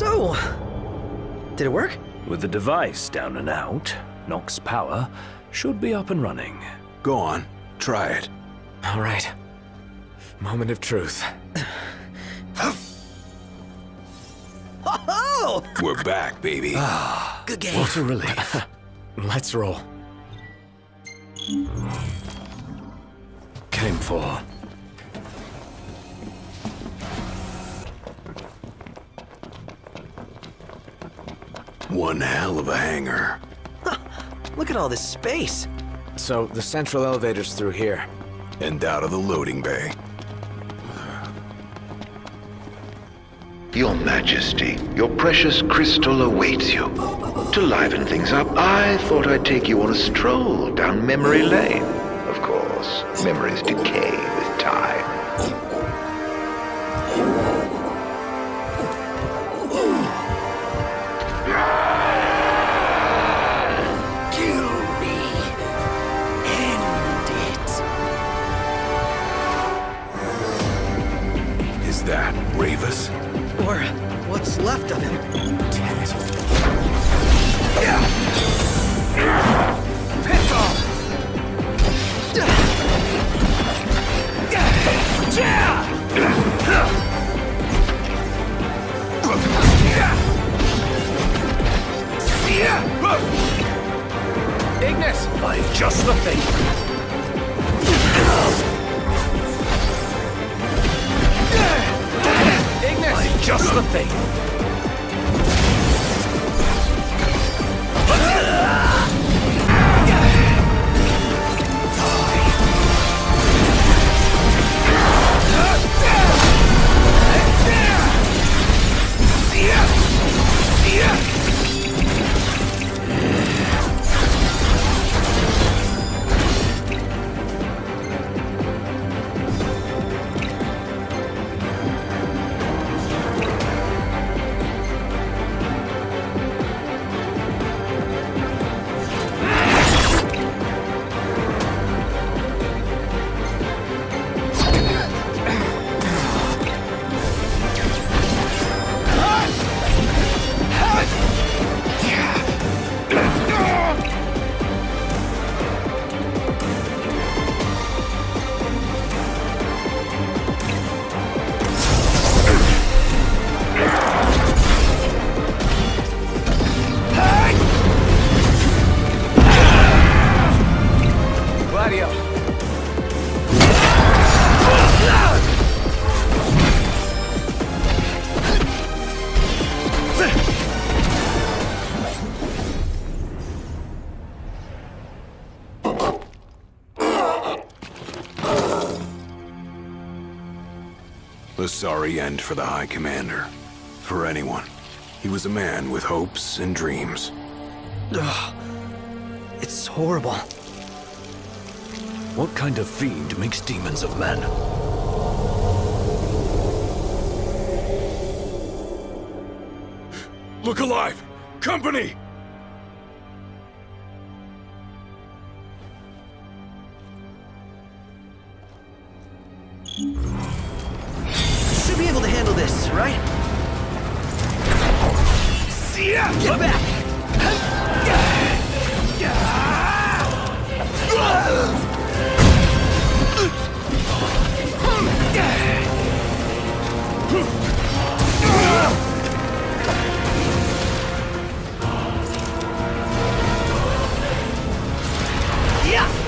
So, did it work? With the device down and out, Nox's power should be up and running. Go on, try it. All right. Moment of truth. Oh! We're back, baby. Good game. What a relief. Let's roll. Came for. One hell of a hangar. Look at all this space. So, the central elevator's through here. And out of the loading bay. Your Majesty, your precious crystal awaits you. To liven things up, I thought I'd take you on a stroll down memory lane. Of course, memories decay with time. Kill me. End it. Is that Ravus? Or what's left of him. Damn it. Piss off! Ignis! I've just the thing. Ignis! I've just the thing. A sorry end for the High Commander. For anyone. He was a man with hopes and dreams. Ugh. It's horrible. What kind of fiend makes demons of men? Look alive! Company! Should be able to handle this, right? See ya! Get back!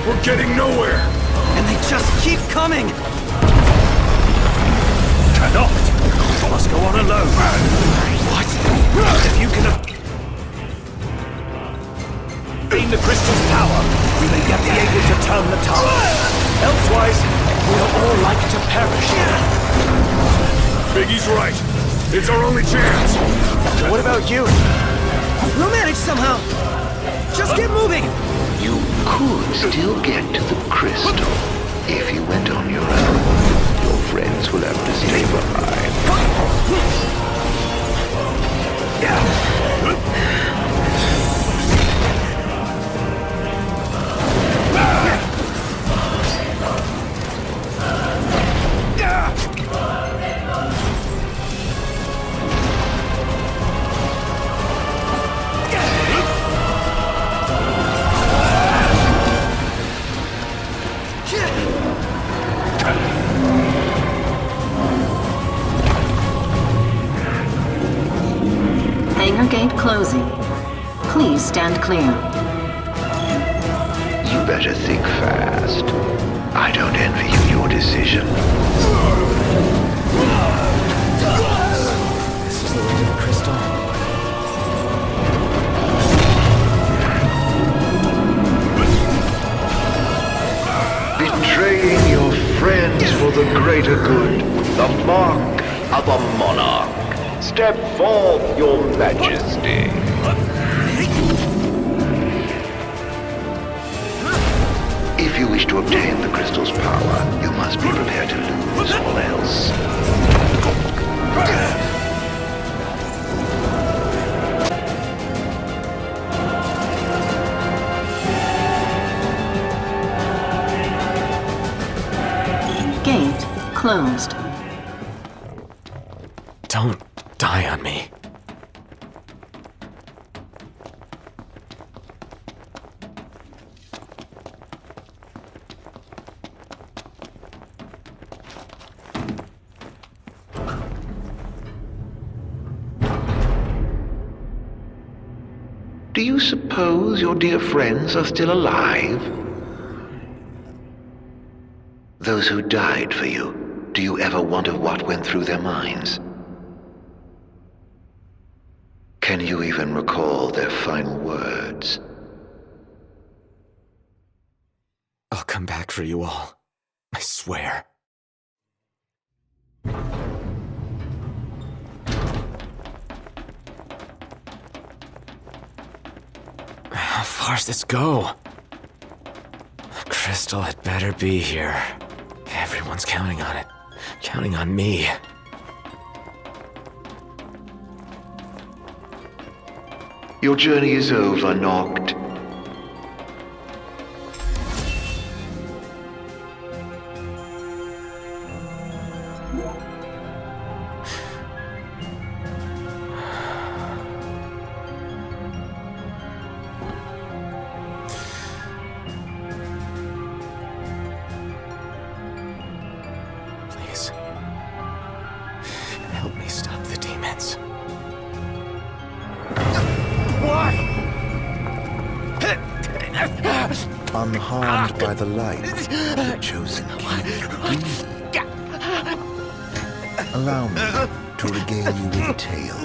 We're getting nowhere! And they just keep coming! Cannot! Must go on alone. What? If you can obtain the crystal's power, we may yet be able to turn the tide. Elsewise, we'll all like to perish. Biggie's right. It's our only chance. What about you? We'll manage somehow! Just get moving! You could still get to the crystal. If you went on your own, your friends will have to stay behind. Inner gate closing. Please stand clear. You better think fast. I don't envy you your decision. This is the way to the crystal. Betraying your friends for the greater good. The mark of a monarch. Step forth, your majesty. If you wish to obtain the crystal's power, you must be prepared to lose all else. Gate closed. Don't die on me. Do you suppose your dear friends are still alive? Those who died for you, do you ever wonder what went through their minds? Can you even recall their final words? I'll come back for you all. I swear. How far's this go? The crystal had better be here. Everyone's counting on it. Counting on me. Your journey is over, Noct. Please. Help me stop the demons. Unharmed by the light of the chosen king. Allow me to regale you with a tale.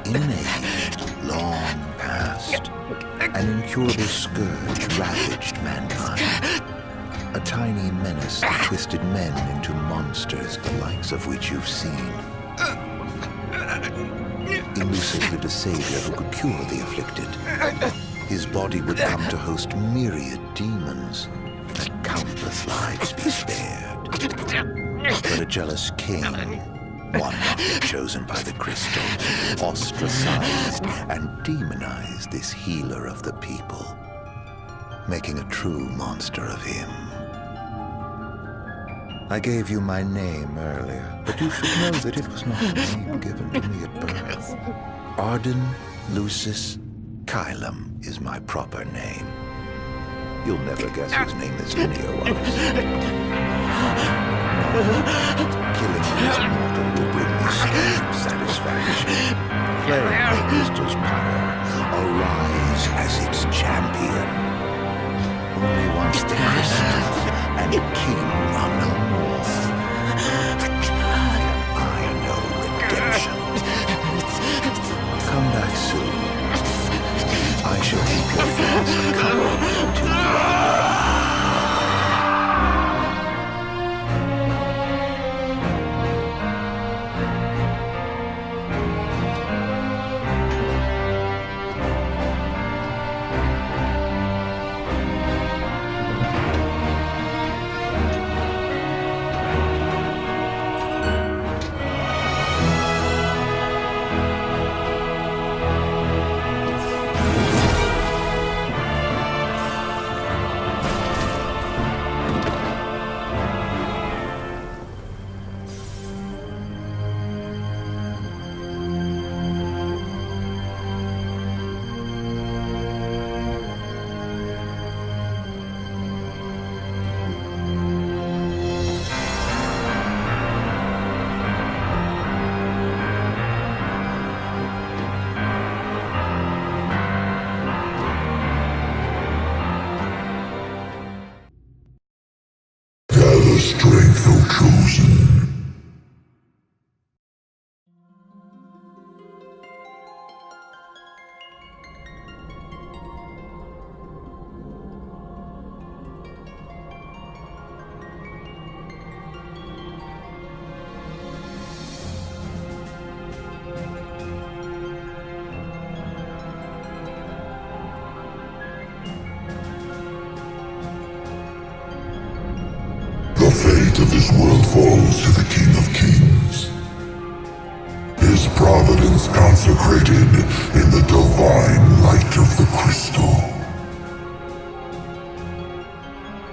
In an age long past, an incurable scourge ravaged mankind. A tiny menace that twisted men into monsters, the likes of which you've seen. Elusive lived a savior who could cure the afflicted. His body would come to host myriad demons, that countless lives be spared. But a jealous king, one not yet chosen by the crystal, ostracized and demonized this healer of the people, making a true monster of him. I gave you my name earlier, but you should know that it was not a name given to me at birth. Arden Lucis Kylum is my proper name. You'll never guess whose name this linear was. Killing this mortal will bring me strange satisfaction. Playing the crystal's power, arise as its champion. Only once the crystal and king are no more, I know redemption. Come back soon. I shall keep your friends company till you are. the strength, O Chosen. The fate of this world falls to the King of Kings. His providence consecrated in the divine light of the crystal.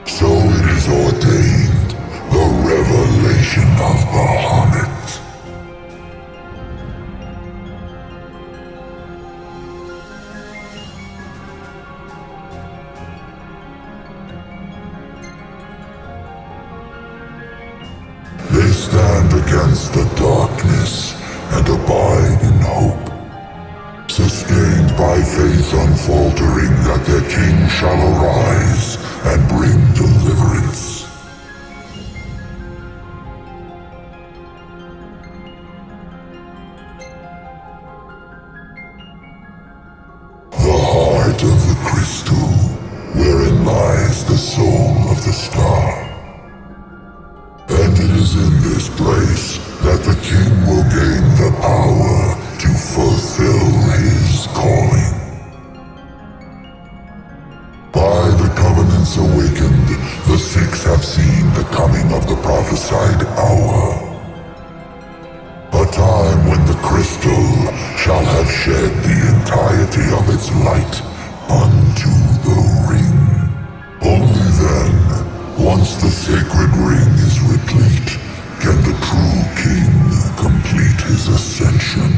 So it is ordained, the revelation of Bahamut. They stand against the darkness and abide in hope, sustained by faith unfaltering that their king shall arise and bring deliverance. The heart of the crystal, wherein lies the soul of the star. And it is in this place that the king will gain the power to fulfill his calling. By the covenants awakened, the six have seen the coming of the prophesied hour. A time when the crystal shall have shed the entirety of its light unto the ring. Only then, once the sacred ring is replete, can the true king complete his ascension.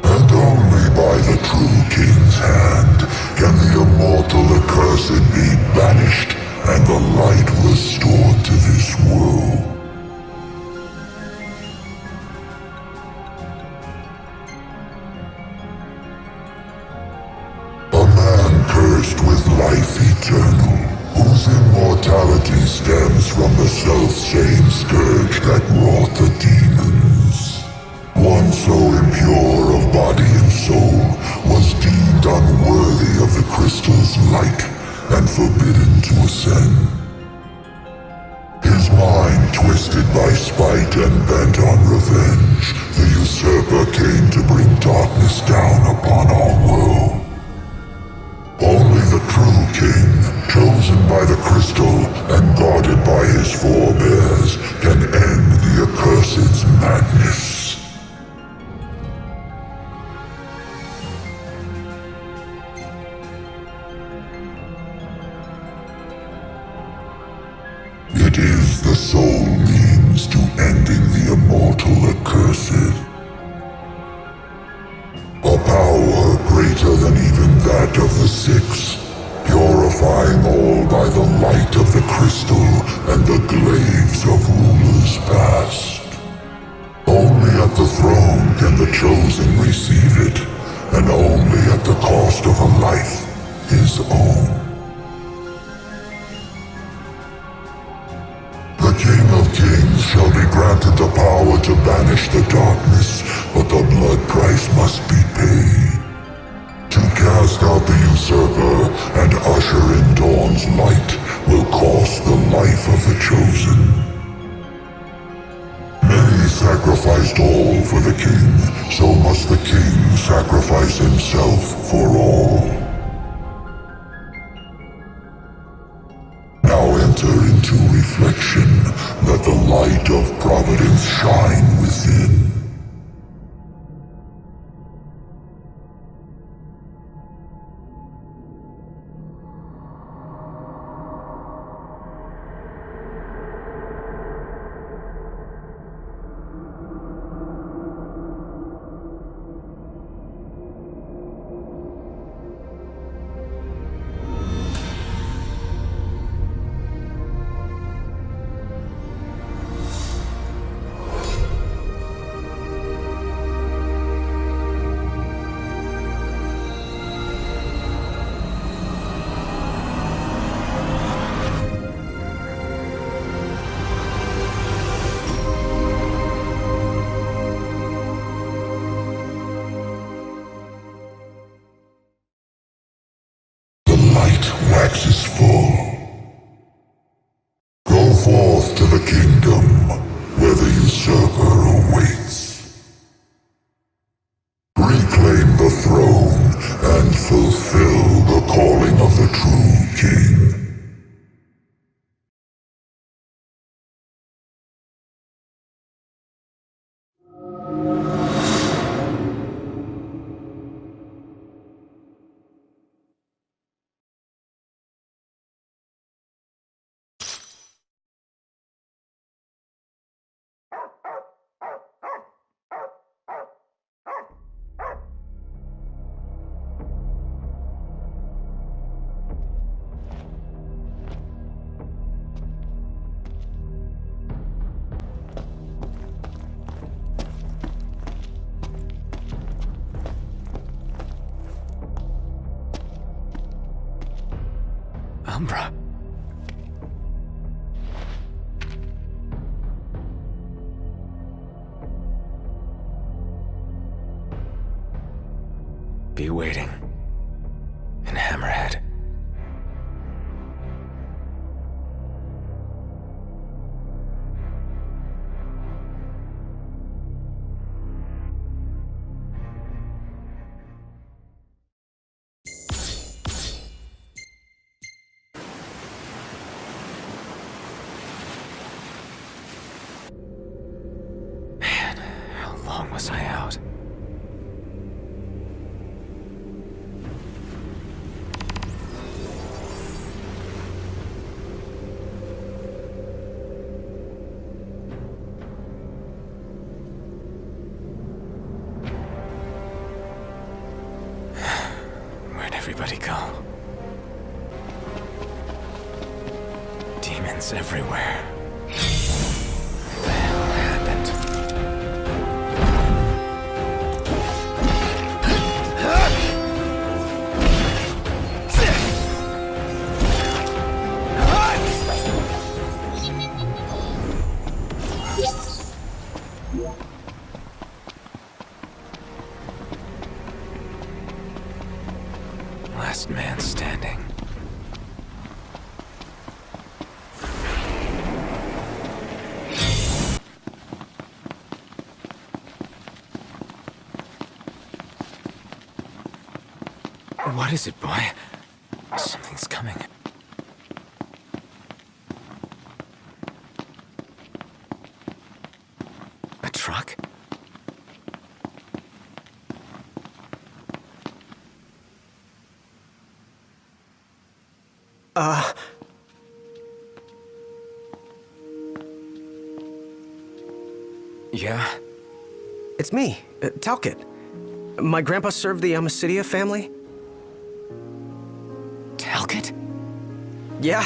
And only by the true king's hand can the immortal accursed be banished and the light restored to this world. A man cursed with life eternal, whose immortality stems from the self-same scourge that wrought the demons. One so impure of body and soul was deemed unworthy of the crystal's light and forbidden to ascend. His mind twisted by spite and bent on revenge, the usurper came to bring darkness down upon our world. Only the true king, chosen by the crystal and guarded by his forebears, can end the accursed's madness. It is the sole means to ending the immortal accursed. A power greater than even that of the six, purifying all by the light of the crystal and the glaives of rulers past. Only at the throne can the chosen receive it, and only at the cost of a life his own. The King of Kings shall be granted the power to banish the darkness, but the blood price must be paid. To cast out the usurper and usher in dawn's light will cost the life of the chosen. Many sacrificed all for the king, so must the king sacrifice himself for all. Now enter into reflection, let the light of providence shine within. forth to the kingdom, where the usurper awaits. Reclaim the throne and fulfill the calling of the true king. Umbra. Be waiting. In Hammerhead. Man, how long was I out? Where'd everybody go? Demons everywhere. What the hell happened? Last man standing. What is it, boy? Something's coming. A truck? Yeah? It's me, Talcott. My grandpa served the Amicidia family. Talcott? Yeah.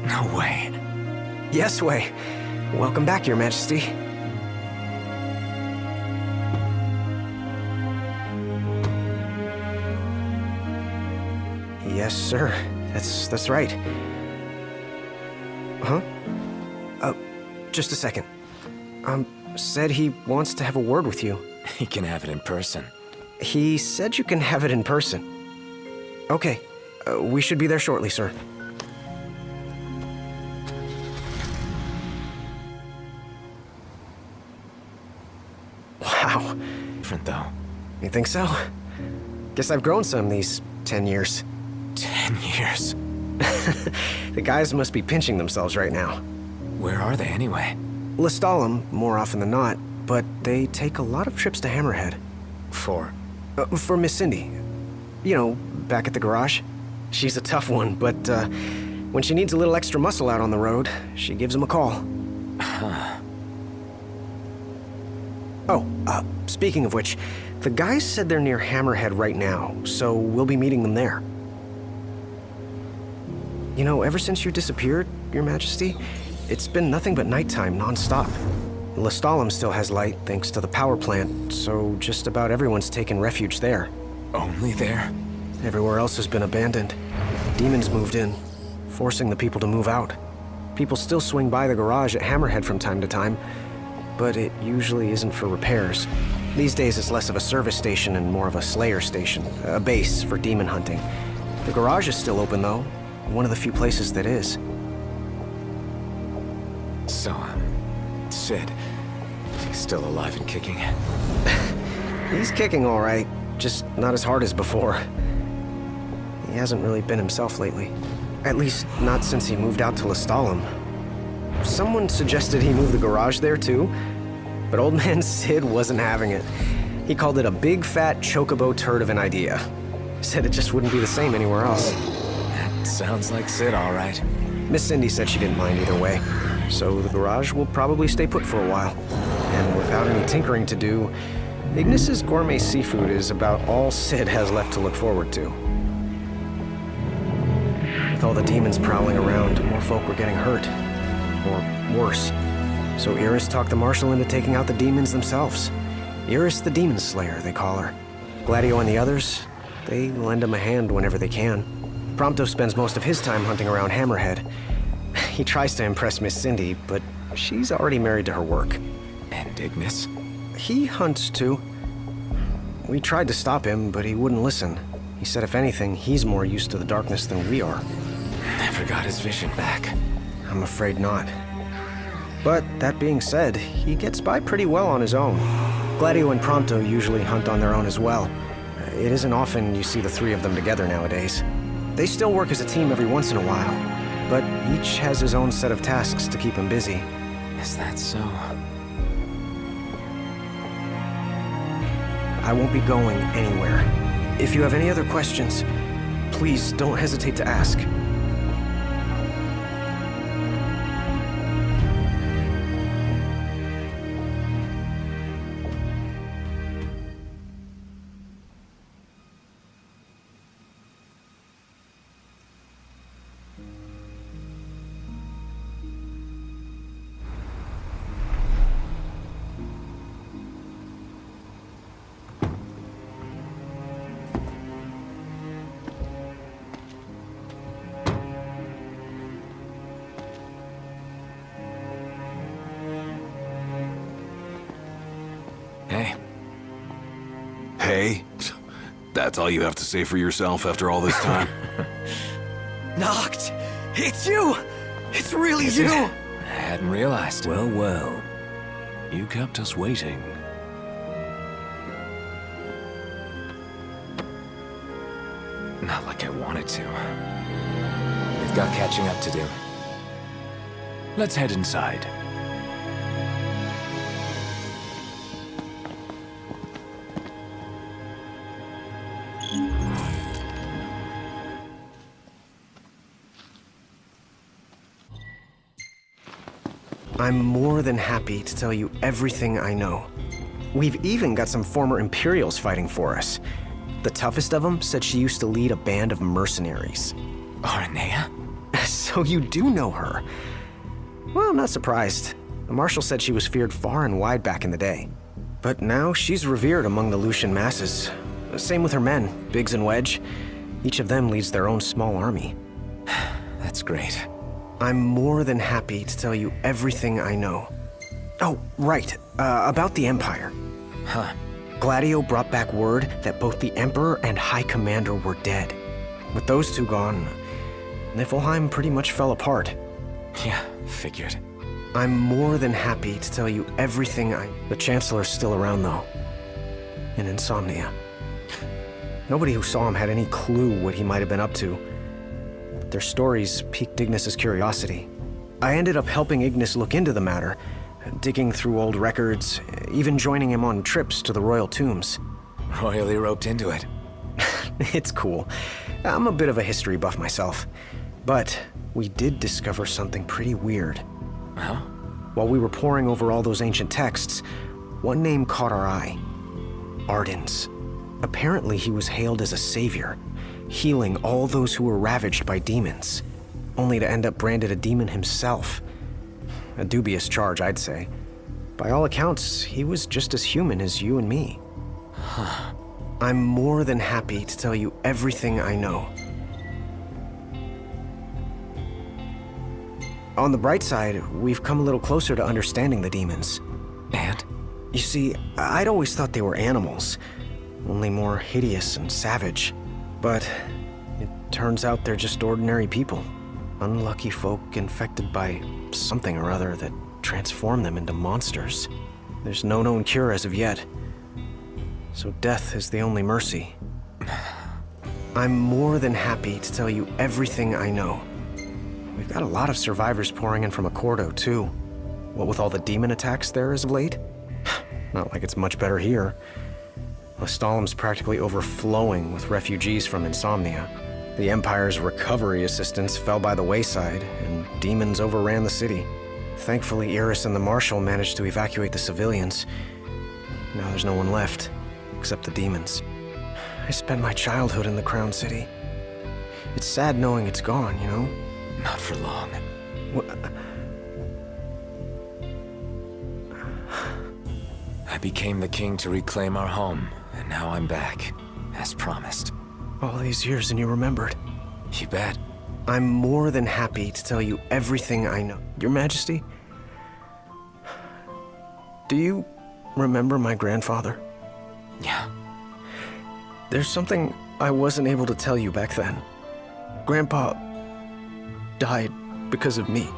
No way. Yes, way. Welcome back, Your Majesty. Yes, sir. That's right. Huh? Just a second. Said he wants to have a word with you. He can have it in person. He said you can have it in person. Okay. We should be there shortly, sir. Wow. Different, though. You think so? Guess I've grown some these 10 years. 10 years. The guys must be pinching themselves right now. Where are they, anyway? Lestalem, more often than not, but they take a lot of trips to Hammerhead. For? For Miss Cindy. You know, back at the garage. She's a tough one, but when she needs a little extra muscle out on the road, she gives him a call. Oh, speaking of which, the guys said they're near Hammerhead right now, so we'll be meeting them there. You know, ever since you disappeared, Your Majesty, it's been nothing but nighttime non-stop. Lestalem still has light thanks to the power plant, so just about everyone's taken refuge there. Only there? Everywhere else has been abandoned. Demons moved in, forcing the people to move out. People still swing by the garage at Hammerhead from time to time, but it usually isn't for repairs. These days it's less of a service station and more of a slayer station, a base for demon hunting. The garage is still open though, one of the few places that is. So, Sid, is he still alive and kicking? He's kicking all right, just not as hard as before. He hasn't really been himself lately. At least, not since he moved out to Lestalem. Someone suggested he move the garage there, too. But old man Sid wasn't having it. He called it a big, fat, chocobo turd of an idea. Said it just wouldn't be the same anywhere else. That sounds like Sid, all right. Miss Cindy said she didn't mind either way. So the garage will probably stay put for a while. And without any tinkering to do, Ignis's gourmet seafood is about all Sid has left to look forward to. With all the demons prowling around, more folk were getting hurt. Or worse. So Iris talked the Marshal into taking out the demons themselves. Iris the Demon Slayer, they call her. Gladio and the others, they lend him a hand whenever they can. Prompto spends most of his time hunting around Hammerhead. He tries to impress Miss Cindy, but she's already married to her work. And Ignis? He hunts too. We tried to stop him, but he wouldn't listen. He said if anything, he's more used to the darkness than we are. Never got his vision back. I'm afraid not. But that being said, he gets by pretty well on his own. Gladio and Prompto usually hunt on their own as well. It isn't often you see the three of them together nowadays. They still work as a team every once in a while, but each has his own set of tasks to keep him busy. Is that so? I won't be going anywhere. If you have any other questions, please don't hesitate to ask. Hey. Hey? That's all you have to say for yourself after all this time? Noct! It's you! It's really you! I hadn't realized. Well, well. You kept us waiting. Not like I wanted to. We've got catching up to do. Let's head inside. I'm more than happy to tell you everything I know. We've even got some former Imperials fighting for us. The toughest of them said she used to lead a band of mercenaries. Aranea? So you do know her. Well, I'm not surprised. The Marshal said she was feared far and wide back in the day. But now she's revered among the Lucian masses. Same with her men, Biggs and Wedge. Each of them leads their own small army. That's great. I'm more than happy to tell you everything I know. Oh, right. About the Empire. Huh. Gladio brought back word that both the Emperor and High Commander were dead. With those two gone, Niflheim pretty much fell apart. Yeah, figured. I'm more than happy to tell you everything The Chancellor's still around, though. In Insomnia. Nobody who saw him had any clue what he might have been up to. Their stories piqued Ignis's curiosity. I ended up helping Ignis look into the matter, digging through old records, even joining him on trips to the royal tombs. Royally roped into it. It's cool. I'm a bit of a history buff myself. But we did discover something pretty weird. Huh? While we were poring over all those ancient texts, one name caught our eye. Ardens. Apparently he was hailed as a savior, healing all those who were ravaged by demons, only to end up branded a demon himself. A dubious charge, I'd say. By all accounts, he was just as human as you and me. Huh. I'm more than happy to tell you everything I know. On the bright side, we've come a little closer to understanding the demons. And? You see, I'd always thought they were animals, only more hideous and savage. But it turns out they're just ordinary people. Unlucky folk infected by something or other that transform them into monsters. There's no known cure as of yet, so death is the only mercy. I'm more than happy to tell you everything I know. We've got a lot of survivors pouring in from Accordo, too. What with all the demon attacks there as of late? Not like it's much better here. Lestalum's practically overflowing with refugees from Insomnia. The Empire's recovery assistance fell by the wayside, and demons overran the city. Thankfully, Iris and the Marshal managed to evacuate the civilians. Now there's no one left, except the demons. I spent my childhood in the Crown City. It's sad knowing it's gone, you know? Not for long. I became the king to reclaim our home, and now I'm back, as promised. All these years and you remembered. You bet. I'm more than happy to tell you everything I know. Your Majesty, do you remember my grandfather? Yeah. There's something I wasn't able to tell you back then. Grandpa died because of me.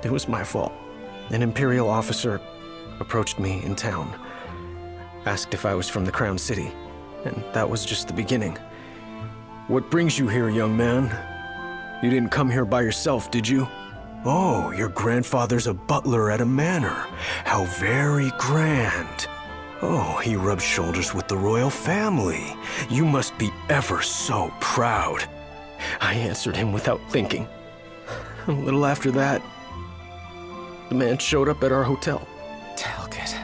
It was my fault. An Imperial officer approached me in town, asked if I was from the Crown City, and that was just the beginning. What brings you here, young man? You didn't come here by yourself, did you? Oh, your grandfather's a butler at a manor. How very grand. Oh, he rubs shoulders with the royal family. You must be ever so proud. I answered him without thinking. A little after that, the man showed up at our hotel. Talcott.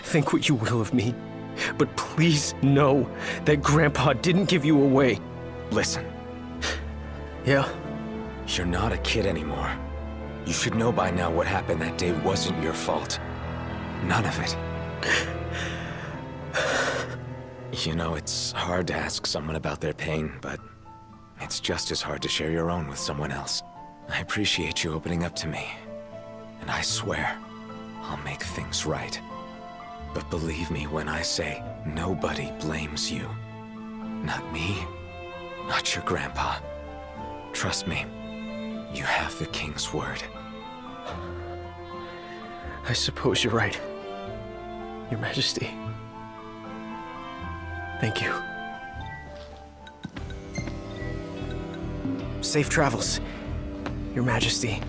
Think what you will of me, but please know that Grandpa didn't give you away. Listen, Yeah? you're not a kid anymore. You should know by now what happened that day wasn't your fault. None of it. You know, it's hard to ask someone about their pain, but it's just as hard to share your own with someone else. I appreciate you opening up to me, and I swear I'll make things right. But believe me when I say nobody blames you. Not me, not your grandpa. Trust me, you have the king's word. I suppose you're right. Your Majesty. Thank you. Safe travels, Your Majesty.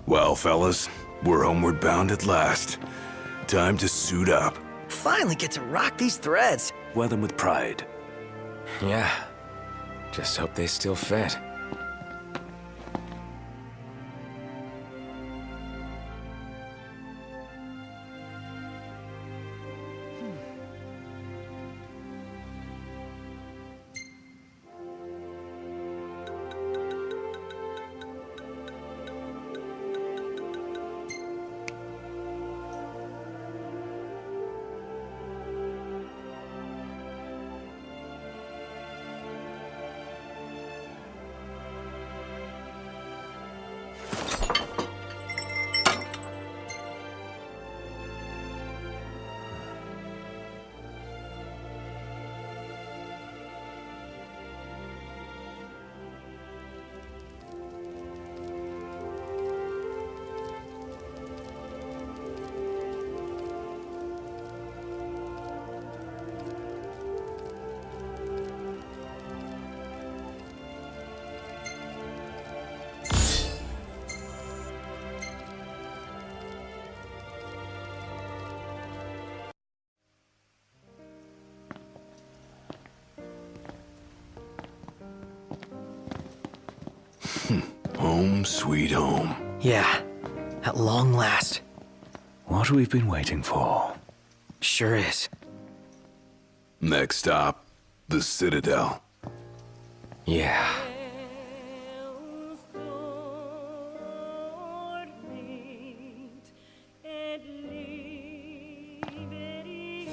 Well, fellas, we're homeward bound at last. Time to suit up. Finally get to rock these threads. Wear them with pride. Yeah, just hope they still fit. Home sweet home. Yeah, at long last. What we've been waiting for. Sure is. Next stop, the Citadel. Yeah.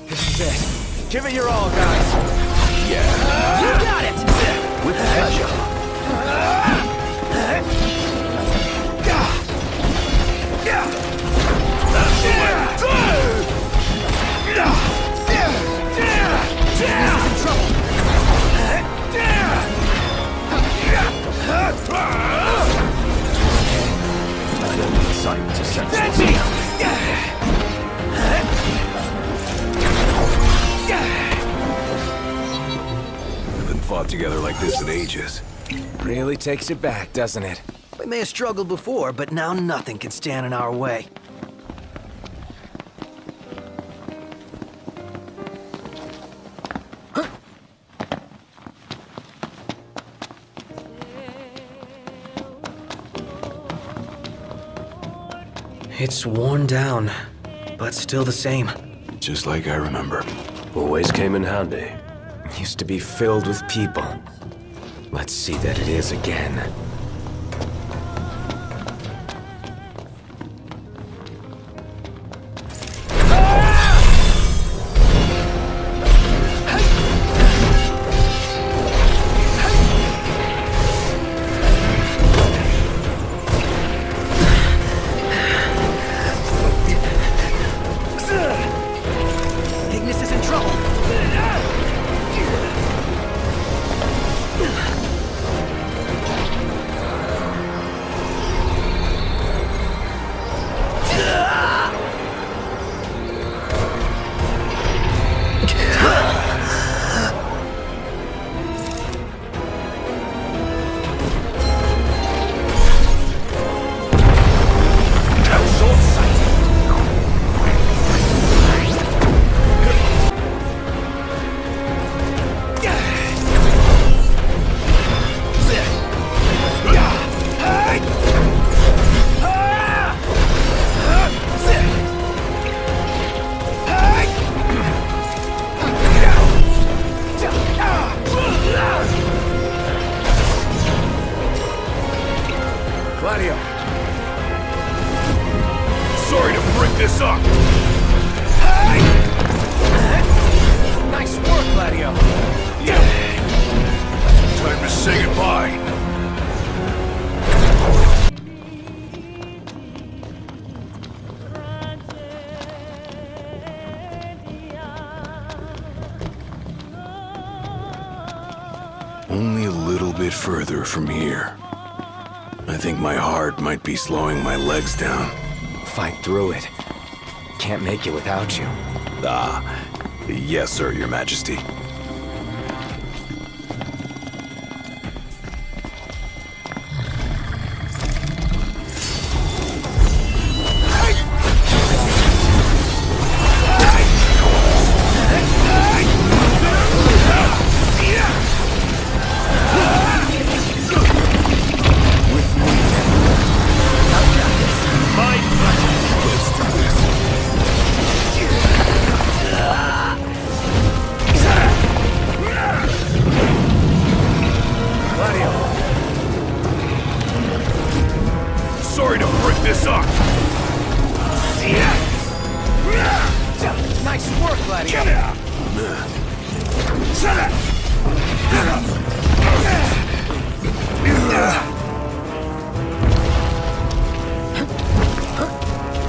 This is it. Give it your all, guys. Yeah. You got it! With pleasure. Haven't fought together like this in ages. Really takes it back, doesn't it? We may have struggled before, but now nothing can stand in our way. It's worn down, but still the same. Just like I remember. Always came in handy. Used to be filled with people. Let's see that it is again. Ignis is in trouble. Gladio! Sorry to break this up! Nice work, Gladio! Time to say goodbye. Only a little bit further from here. I think my heart might be slowing my legs down. Fight through it. Can't make it without you. Ah, yes, sir, Your Majesty. Sorry to break this up! Nice work, Gladio!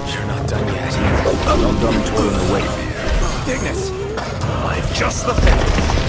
You're not done yet. I'm done toiling away. Ignis! Just the thing.